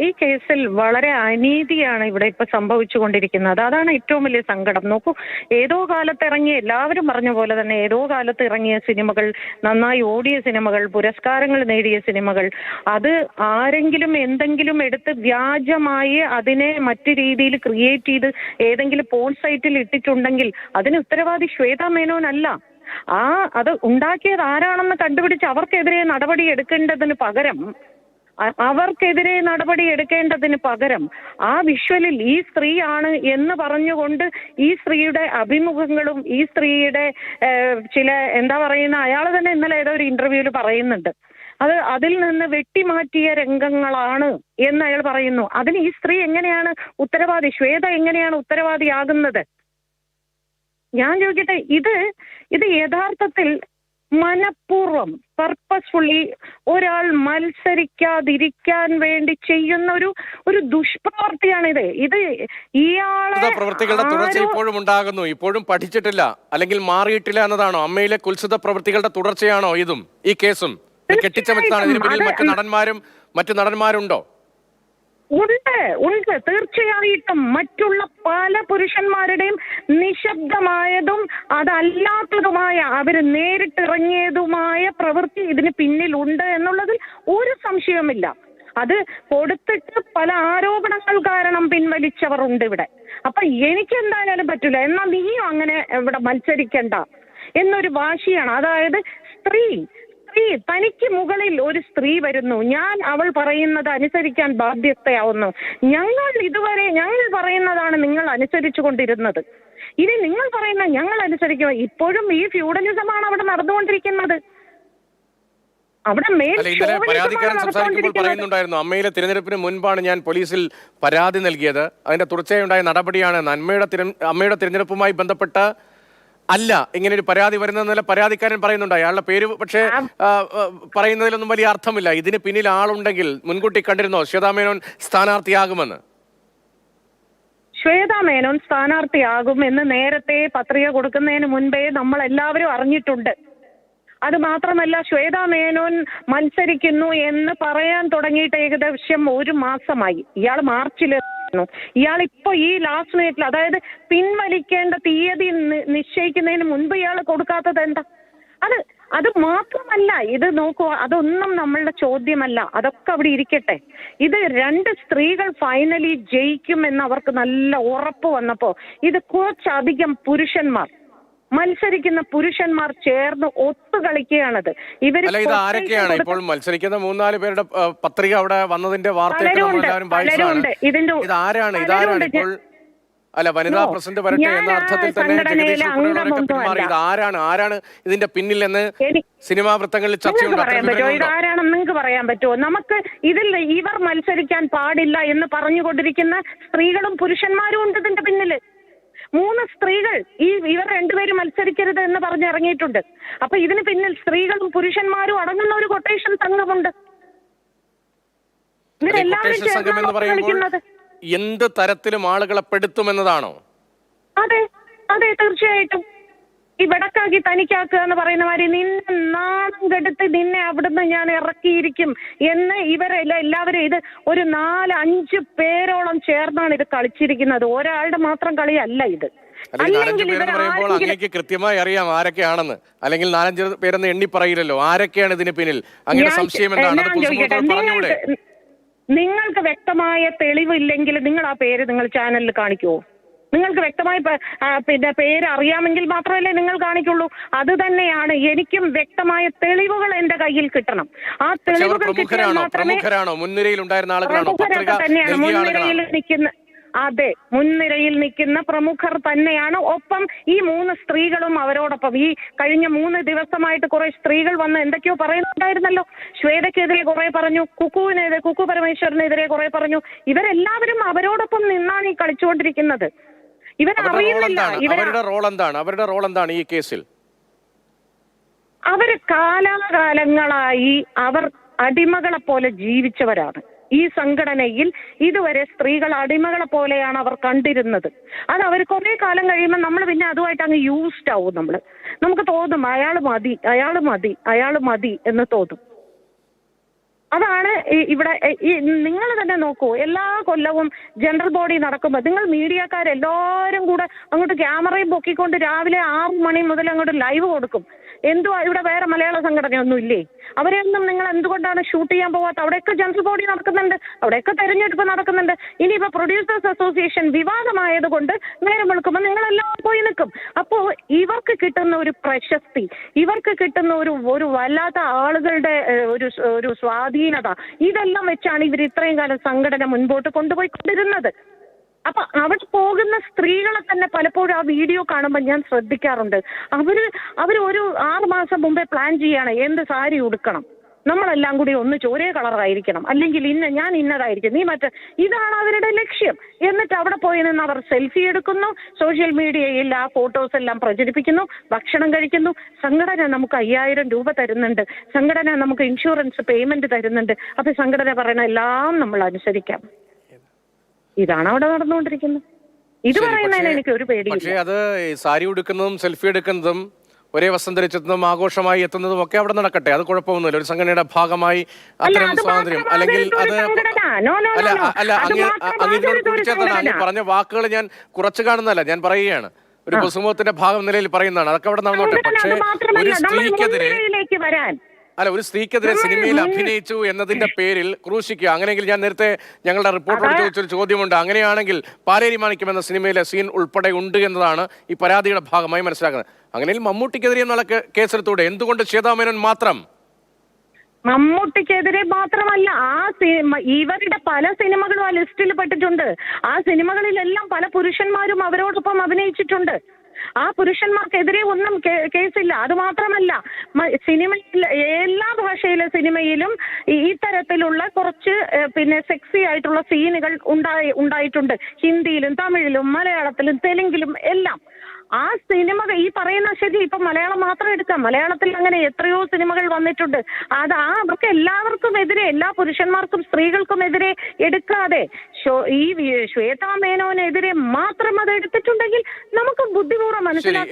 ഈ കേസിൽ വളരെ അനീതിയാണ് ഇവിടെ ഇപ്പൊ സംഭവിച്ചുകൊണ്ടിരിക്കുന്നത്. അതാണ് ഏറ്റവും വലിയ സങ്കടം. നോക്കൂ, ഏതോ കാലത്ത് ഇറങ്ങിയ, എല്ലാവരും പറഞ്ഞ പോലെ തന്നെ ഏതോ കാലത്ത് ഇറങ്ങിയ സിനിമകൾ, നന്നായി ഓടിയ സിനിമകൾ, പുരസ്കാരങ്ങൾ നേടിയ സിനിമകൾ, അത് ആരെങ്കിലും എന്തെങ്കിലും എടുത്ത് വ്യാജമായി അതിനെ മറ്റു രീതിയിൽ ക്രിയേറ്റ് ചെയ്ത് ഏതെങ്കിലും പോൺ സൈറ്റിൽ ഇട്ടിട്ടുണ്ടെങ്കിൽ അതിന് ഉത്തരവാദി ശ്വേതാ മേനോനല്ല. അത് ഉണ്ടാക്കിയത് ആരാണെന്ന് കണ്ടുപിടിച്ച് അവർക്കെതിരെ നടപടി എടുക്കേണ്ടതിന് പകരം ആ വിഷ്വലിൽ ഈ സ്ത്രീയാണ് എന്ന് പറഞ്ഞുകൊണ്ട് ഈ സ്ത്രീയുടെ അഭിമുഖങ്ങളും ഈ സ്ത്രീയുടെ ചില അയാൾ തന്നെ ഇന്നലെ ഏതോ ഒരു ഇന്റർവ്യൂവിൽ പറയുന്നുണ്ട്, അതിൽ നിന്ന് വെട്ടിമാറ്റിയ രംഗങ്ങളാണ് എന്ന് അയാൾ പറയുന്നു. അതിന് ഈ സ്ത്രീ എങ്ങനെയാണ് ഉത്തരവാദി? ശ്വേത എങ്ങനെയാണ് ഉത്തരവാദിയാകുന്നത്? ഞാൻ ചോദിക്കട്ടെ, ഇത് യഥാർത്ഥത്തിൽ മനഃപൂർവ്വം പർപ്പസ്ഫുള്ളി ഒരാൾ മത്സരിക്കാതിരിക്കാൻ വേണ്ടി ചെയ്യുന്ന ഒരു ദുഷ്പ്രവർത്തിയാണിത്. ഇയാളെ പ്രവൃത്തികളുടെ തുടർച്ച ഇപ്പോഴും ഉണ്ടാകുന്നു, ഇപ്പോഴും പഠിച്ചിട്ടില്ല അല്ലെങ്കിൽ മാറിയിട്ടില്ല എന്നതാണോ? അമ്മയിലെ കുൽസിത പ്രവൃത്തികളുടെ തുടർച്ചയാണോ ഇതും, ഈ കേസും? കെട്ടിച്ചമച്ചതാണ് ഇതിന് പിന്നിൽ മറ്റു നടന്മാരുണ്ടോ? ഉണ്ട്, തീർച്ചയായിട്ടും. മറ്റുള്ള പല പുരുഷന്മാരുടെയും നിശബ്ദമായതും അതല്ലാത്തതുമായ, അവര് നേരിട്ടിറങ്ങിയതുമായ പ്രവൃത്തി ഇതിന് പിന്നിലുണ്ട് എന്നുള്ളതിൽ ഒരു സംശയവുമില്ല. അത് കൊടുത്തിട്ട് പല ആരോപണങ്ങൾ കാരണം പിൻവലിച്ചവർ ഉണ്ട് ഇവിടെ. അപ്പൊ എനിക്ക് എന്തായാലും പറ്റൂല, എന്നാൽ നീയും അങ്ങനെ ഇവിടെ മത്സരിക്കണ്ട എന്നൊരു വാശിയാണ്. അതായത് തനിക്ക് മുകളിൽ ഒരു സ്ത്രീ വരുന്നു, ഞാൻ അവൾ പറയുന്നത് അനുസരിക്കാൻ ബാധ്യസ്ഥയാവുന്നു. ഞങ്ങൾ പറയുന്നതാണ് നിങ്ങൾ അനുസരിച്ചു കൊണ്ടിരുന്നത്, ഇനി നിങ്ങൾ പറയുന്ന ഞങ്ങൾ അനുസരിക്കുക. ഇപ്പോഴും ഈ ഫ്യൂഡലിസമാണ് അവിടെ നടന്നുകൊണ്ടിരിക്കുന്നത്. പരാതിക്കാരൻ സംസാരിക്കുമ്പോൾ പറയുന്നുണ്ടായിരുന്നു, അമ്മയിലെ തിരഞ്ഞെടുപ്പിന് മുൻപാണ് ഞാൻ പോലീസിൽ പരാതി നൽകിയത്, അതിന്റെ തുടർച്ചയായുണ്ടായ നടപടിയാണ്. അമ്മയുടെ തിരഞ്ഞെടുപ്പുമായി ബന്ധപ്പെട്ട് അല്ല ഇങ്ങനെ ഒരു പരാതി വരുന്നതെന്നല്ല പരാതിക്കാരൻ പറയുന്നുണ്ട്. അയാളുടെ പേര് പക്ഷേ പറയുന്നതിലൊന്നും വലിയ അർത്ഥമില്ല. ഇതിന് പിന്നിൽ ആളുണ്ടെങ്കിൽ മുൻകൂട്ടി കണ്ടിരുന്നോ ശ്വേതാ മേനോൻ സ്ഥാനാർത്ഥിയാകുമെന്ന്? ശ്വേതാ മേനോൻ സ്ഥാനാർത്ഥിയാകും എന്ന് നേരത്തെ പത്രിക കൊടുക്കുന്നതിന് മുൻപേ നമ്മൾ എല്ലാവരും അറിഞ്ഞിട്ടുണ്ട്. അത് മാത്രമല്ല, ശ്വേതാ മേനോൻ മത്സരിക്കുന്നു എന്ന് പറയാൻ തുടങ്ങിയിട്ട് ഏകദേശം 1 മാസമായി. ഇയാൾ മാർച്ചിൽ ഇയാൾ ഇപ്പൊ ഈ ലാസ്റ്റ് മിനിറ്റിൽ, അതായത് പിൻവലിക്കേണ്ട തീയതി നിശ്ചയിക്കുന്നതിന് മുൻപ് ഇയാൾ കൊടുക്കാത്തത് എന്താ? അത് മാത്രമല്ല, ഇത് നോക്കൂ, അതൊന്നും നമ്മളുടെ ചോദ്യമല്ല, അതൊക്കെ അവിടെ ഇരിക്കട്ടെ. ഇത് 2 സ്ത്രീകൾ ഫൈനലി ജയിക്കുമെന്ന് അവർക്ക് നല്ല ഉറപ്പ് വന്നപ്പോ ഇത് കുറച്ചധികം മത്സരിക്കുന്ന പുരുഷന്മാർ ചേർന്ന് ഒത്തുകളിക്കുകയാണത്. ആരൊക്കെയാണ് ഇപ്പോൾ മത്സരിക്കുന്ന 3-4 പേരുടെ പത്രിക അവിടെ വന്നതിന്റെ വാർത്തയാണ് ഇപ്പോൾ? അല്ല, വനിതാ പ്രസിഡന്റ് വരട്ടെ എന്ന അർത്ഥത്തിൽ തന്നെ ആരാണ് ഇതിന്റെ പിന്നിൽ എന്ന് സിനിമാ വൃത്തങ്ങളിൽ ചർച്ചയുണ്ട്. ആരാണെന്ന് നിങ്ങൾക്ക് പറയാൻ പറ്റുമോ? നമുക്ക് ഇതിൽ ഇവർ മത്സരിക്കാൻ പാടില്ല എന്ന് പറഞ്ഞുകൊണ്ടിരിക്കുന്ന സ്ത്രീകളും പുരുഷന്മാരും ഉണ്ട് ഇതിന്റെ പിന്നില്. 3 സ്ത്രീകൾ ഇവർ 2 പേരും മത്സരിക്കരുത് എന്ന് പറഞ്ഞിറങ്ങിയിട്ടുണ്ട്. അപ്പൊ ഇതിന് പിന്നിൽ സ്ത്രീകളും പുരുഷന്മാരും അടങ്ങുന്ന ഒരു കൊട്ടേഷൻ സംഘമുണ്ട്. എന്ത് തരത്തിലും ആളുകളെ പെടുത്തുമെന്നതാണോ? അതെ, തീർച്ചയായിട്ടും. ഈ വടക്കാക്കി തനിക്കാക്കുക എന്ന് പറയുന്ന മാതിരി നിന്നെ നാണം കെടുത്ത് നിന്നെ അവിടുന്ന് ഞാൻ ഇറക്കിയിരിക്കും എന്ന് എല്ലാവരും ഇത് ഒരു 4-5 പേരോളം ചേർന്നാണ് ഇത് കളിച്ചിരിക്കുന്നത്. ഒരാളുടെ മാത്രം കളിയല്ല ഇത്. അങ്ങേക്ക് കൃത്യമായി അറിയാം ആരൊക്കെയാണെന്ന്, അല്ലെങ്കിൽ 4-5 പേരെന്ന് എണ്ണി പറയില്ലല്ലോ. ആരൊക്കെയാണ് ഇതിന് പിന്നിൽ? അങ്ങനെ സംശയം എന്താണ്? നിങ്ങൾക്ക് വ്യക്തമായ തെളിവില്ലെങ്കിൽ നിങ്ങൾ ആ പേര് നിങ്ങൾ ചാനലിൽ കാണിക്കുമോ? നിങ്ങൾക്ക് വ്യക്തമായി പേര് അറിയാമെങ്കിൽ മാത്രമല്ലേ നിങ്ങൾ കാണിക്കുള്ളൂ. അത് തന്നെയാണ് എനിക്കും വ്യക്തമായ തെളിവുകൾ എന്റെ കയ്യിൽ കിട്ടണം. ആ തെളിവുകൾ കിട്ടിയാൽ മാത്രമേ മുൻനിരയിൽ നിൽക്കുന്ന പ്രമുഖർ തന്നെയാണ്. ഒപ്പം ഈ 3 സ്ത്രീകളും അവരോടൊപ്പം ഈ കഴിഞ്ഞ 3 ദിവസമായിട്ട് കുറെ സ്ത്രീകൾ വന്ന് എന്തൊക്കെയോ പറയുന്നുണ്ടായിരുന്നല്ലോ. ശ്വേതയ്ക്കെതിരെ കുറെ പറഞ്ഞു, കുക്കു പരമേശ്വരനെതിരെ കുറെ പറഞ്ഞു. ഇവരെല്ലാവരും അവരോടൊപ്പം നിന്നാണ് ഈ കളിച്ചുകൊണ്ടിരിക്കുന്നത്. അവരുടെ റോൾ എന്താണ് ഈ കേസിൽ? അവര് കാലാകാലങ്ങളായി അവർ അടിമകളെ പോലെ ജീവിച്ചവരാണ്. ഈ സംഘടനയിൽ ഇതുവരെ സ്ത്രീകൾ അടിമകളെ പോലെയാണ് അവർ കണ്ടിരുന്നത്. അത് അവർ കുറെ കാലം കഴിയുമ്പോൾ നമ്മൾ പിന്നെ അതുമായിട്ട് അങ്ങ് യൂസ്ഡ് ആവും. നമുക്ക് തോന്നും അയാൾ മതി എന്ന് തോന്നും. അതാണ് ഇവിടെ നിങ്ങൾ തന്നെ നോക്കൂ. എല്ലാ കൊല്ലവും ജനറൽ ബോഡി നടക്കുമ്പോൾ നിങ്ങൾ മീഡിയക്കാരെല്ലാവരും കൂടെ അങ്ങോട്ട് ക്യാമറയും പൊക്കിക്കൊണ്ട് രാവിലെ 6 മണി മുതൽ അങ്ങോട്ട് ലൈവ് കൊടുക്കും. എന്തുവാ ഇവിടെ വേറെ മലയാള സംഘടനയൊന്നും ഇല്ലേ? അവരെയൊന്നും നിങ്ങൾ എന്തുകൊണ്ടാണ് ഷൂട്ട് ചെയ്യാൻ പോവാത്ത? അവിടെയൊക്കെ ജനറൽ ബോഡി നടക്കുന്നുണ്ട്, അവിടെയൊക്കെ തെരഞ്ഞെടുപ്പ് നടക്കുന്നുണ്ട്. ഇനിയിപ്പോൾ പ്രൊഡ്യൂസേഴ്സ് അസോസിയേഷൻ വിവാദമായത് കൊണ്ട് നേരം വെളുക്കുമ്പോൾ നിങ്ങളെല്ലാം പോയി നിൽക്കും. അപ്പോൾ ഇവർക്ക് കിട്ടുന്ന ഒരു പ്രശസ്തി, ഇവർക്ക് കിട്ടുന്ന ഒരു വല്ലാത്ത ആളുകളുടെ ഒരു സ്വാധീനത, ഇതെല്ലാം വെച്ചാണ് ഇവർ ഇത്രയും കാലം സംഘടന മുൻപോട്ട് കൊണ്ടുപോയിക്കൊണ്ടിരുന്നത്. അപ്പൊ അവിടെ പോകുന്ന സ്ത്രീകളെ തന്നെ പലപ്പോഴും ആ വീഡിയോ കാണുമ്പോൾ ഞാൻ ശ്രദ്ധിക്കാറുണ്ട്. അവര് ഒരു 6 മാസം മുമ്പേ പ്ലാൻ ചെയ്യാണ് എന്ത് സാരി ഉടുക്കണം, നമ്മളെല്ലാം കൂടി ഒരേ കളറായിരിക്കണം, അല്ലെങ്കിൽ ഞാൻ ഇന്നതായിരിക്കും, നീ ഇതാണ് അവരുടെ ലക്ഷ്യം. എന്നിട്ട് അവിടെ പോയി നിന്ന് അവർ സെൽഫി എടുക്കുന്നു, സോഷ്യൽ മീഡിയയിൽ ആ ഫോട്ടോസ് എല്ലാം പ്രചരിപ്പിക്കുന്നു, ഭക്ഷണം കഴിക്കുന്നു. സംഘടന നമുക്ക് 5000 രൂപ തരുന്നുണ്ട്, സംഘടന നമുക്ക് ഇൻഷുറൻസ് പേയ്മെന്റ് തരുന്നുണ്ട്. അപ്പൊ സംഘടന പറയണ എല്ലാം നമ്മൾ അനുസരിക്കാം. ഇതാണ് അവിടെ നടന്നുകൊണ്ടിരിക്കുന്നത്. ഇത് പറയുന്നതിന് എനിക്ക് ഒരു പേടി. പക്ഷേ അത് സാരി ഉടുക്കുന്നതും സെൽഫി എടുക്കുന്നതും ഒരേ വസ്ത്രം ധരിച്ചെത്തുന്നതും ആഘോഷമായി എത്തുന്നതും ഒക്കെ അവിടെ നടക്കട്ടെ, അത് കുഴപ്പമൊന്നുമില്ല. ഒരു സംഘടനയുടെ ഭാഗമായി അത്തരം സ്വാതന്ത്ര്യം, അല്ലെങ്കിൽ അത് അങ്ങ് കൂട്ടിച്ചേർത്താണ്. അങ്ങ് പറഞ്ഞ വാക്കുകൾ ഞാൻ കുറച്ച് കാണുന്നതല്ല, ഞാൻ പറയുകയാണ്, ഒരു പൊതുസമൂഹത്തിന്റെ ഭാഗം നിലയിൽ പറയുന്നതാണ്. അതൊക്കെ അവിടെ നടന്നോട്ടെ. പക്ഷേ ഒരു സ്ത്രീക്കെതിരെ ഒരു സ്ത്രീക്കെതിരെ സിനിമയിൽ അഭിനയിച്ചു എന്നതിന്റെ പേരിൽ ക്രൂശിക്കുക, അങ്ങനെയെങ്കിൽ ഞാൻ നേരത്തെ ഞങ്ങളുടെ റിപ്പോർട്ടറോട് ചോദിച്ചൊരു ചോദ്യമുണ്ട്. അങ്ങനെയാണെങ്കിൽ പാലേരി മാണിക്യം എന്ന സിനിമയിലെ സീൻ ഉൾപ്പെടെ ഉണ്ട് എന്നതാണ് ഈ പരാതിയുടെ ഭാഗമായി മനസ്സിലാക്കുന്നത്. അങ്ങനെയും മമ്മൂട്ടിക്കെതിരെ എന്നുള്ള കേസെടുത്തൂടെ? എന്തുകൊണ്ട് ശ്വേതാ മേനോൻ മാത്രം? മമ്മൂട്ടിക്കെതിരെ മാത്രമല്ല, ഇവരുടെ പല സിനിമകളും ആ ലിസ്റ്റിൽ പെട്ടിട്ടുണ്ട്. ആ സിനിമകളിലെല്ലാം പല പുരുഷന്മാരും അവരോടൊപ്പം അഭിനയിച്ചിട്ടുണ്ട്. ആ പുരുഷന്മാർക്കെതിരെ ഒന്നും കേസില്ല. അത് മാത്രമല്ല, സിനിമയിൽ എല്ലാ ഭാഷയിലെ സിനിമയിലും ഇത്തരത്തിലുള്ള കുറച്ച് സെക്സി ആയിട്ടുള്ള സീനുകൾ ഉണ്ടായിട്ടുണ്ട്. ഹിന്ദിയിലും തമിഴിലും മലയാളത്തിലും തെലുങ്കിലും എല്ലാം. ആ സിനിമ ഈ പറയുന്ന ശരി, ഇപ്പൊ മലയാളം മാത്രം എടുക്കാം, മലയാളത്തിൽ അങ്ങനെ എത്രയോ സിനിമകൾ വന്നിട്ടുണ്ട്. അവർക്ക് എല്ലാവർക്കും എതിരെ, എല്ലാ പുരുഷന്മാർക്കും സ്ത്രീകൾക്കും എതിരെ എടുക്കാതെ ഈ ശ്വേതാ മേനോനെതിരെ മാത്രം അത് എടുത്തിട്ടുണ്ടെങ്കിൽ നമുക്ക് ബുദ്ധിപൂർവ്വം മനസ്സിലാക്കാം.